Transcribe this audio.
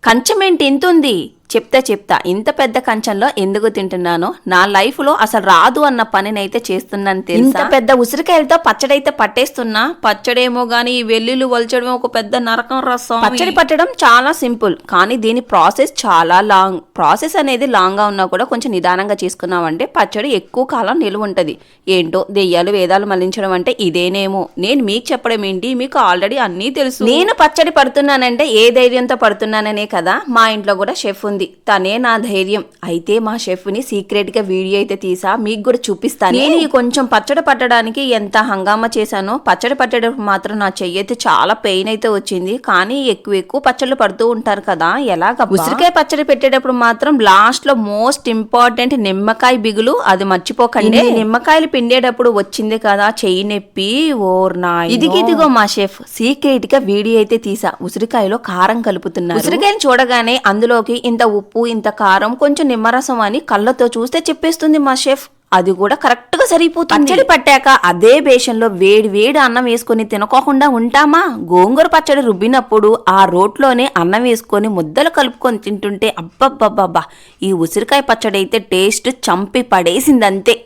కంచం ఏంటి ఇంతుంది? చెప్తా ఇంత పెద్ద కంచంలో ఎందుకు తింటున్నానో, నా లైఫ్ లో అసలు రాదు అన్న పనినైతే చేస్తున్నాను తెలుసా. ఇంత పెద్ద ఉసిరికాయలతో పచ్చడైతే పట్టేస్తున్నా. పచ్చడేమో గానీ ఈ వెల్లుల్లి వల్చడం ఒక పెద్ద నరకం రసం. పచ్చడి పట్టడం చాలా సింపుల్, కానీ దీని ప్రాసెస్ చాలా లాంగ్. ప్రాసెస్ అనేది లాంగ్ గా ఉన్నా కూడా కొంచెం నిదానంగా చేసుకున్నామంటే పచ్చడి ఎక్కువ కాలం నిలువ ఉంటది. ఏంటో దెయ్యాలు వేదాలు మళ్లించడం అంటే ఇదేనేమో. నేను మీకు చెప్పడం ఏంటి, మీకు ఆల్రెడీ అన్నీ తెలుసు. నేను పచ్చడి పడుతున్నానంటే ఏ ధైర్యంతో పడుతున్నాననే కదా. మా ఇంట్లో కూడా షెఫ్ ఉంది, తనే నా ధైర్యం. అయితే మా షెఫ్ ని సీక్రెట్ గా వీడియో అయితే తీసా, మీకు కూడా చూపిస్తాను. నేను ఈ కొంచెం పచ్చడి పట్టడానికి ఎంత హంగామా చేశానో. పచ్చడి పట్టేటప్పుడు మాత్రం నా చెయ్యి అయితే చాలా పెయిన్ అయితే వచ్చింది. కానీ ఎక్కువ పచ్చళ్ళు పడుతూ ఉంటారు కదా, ఎలాగ. ఉసిరికాయ పచ్చడి పెట్టేటప్పుడు మాత్రం లాస్ట్ లో మోస్ట్ ఇంపార్టెంట్ నిమ్మకాయ బిగులు, అది మర్చిపోకండి. నిమ్మకాయలు పిండేటప్పుడు వచ్చింది కదా చెయ్యి నొప్పి, ఓర్నా. ఇదిగో మా షెఫ్ సీక్రెట్ గా వీడియో అయితే తీసా. ఉసిరికాయలో కారం కలుపుతున్నారు. ఉసిరికాయని చూడగానే అందులోకి ఇంత ఉప్పు, ఇంత కారం, కొంచెం నిమ్మరసం అని కళ్ళతో చూస్తే చెప్పేస్తుంది మా షెఫ్. అది కూడా కరెక్ట్ గా సరిపోతుంది. పచ్చడి పట్టాక అదే బేషన్లో వేడి అన్నం వేసుకొని తినకోకుండా ఉంటామా? గోంగూర పచ్చడి రుబ్బినప్పుడు ఆ రోట్లోనే అన్నం వేసుకొని ముద్దలు కలుపుకొని తింటుంటే అబ్బబ్బబ్బబ్బా, ఈ ఉసిరికాయ పచ్చడి అయితే టేస్ట్ చంపి పడేసిందంతే.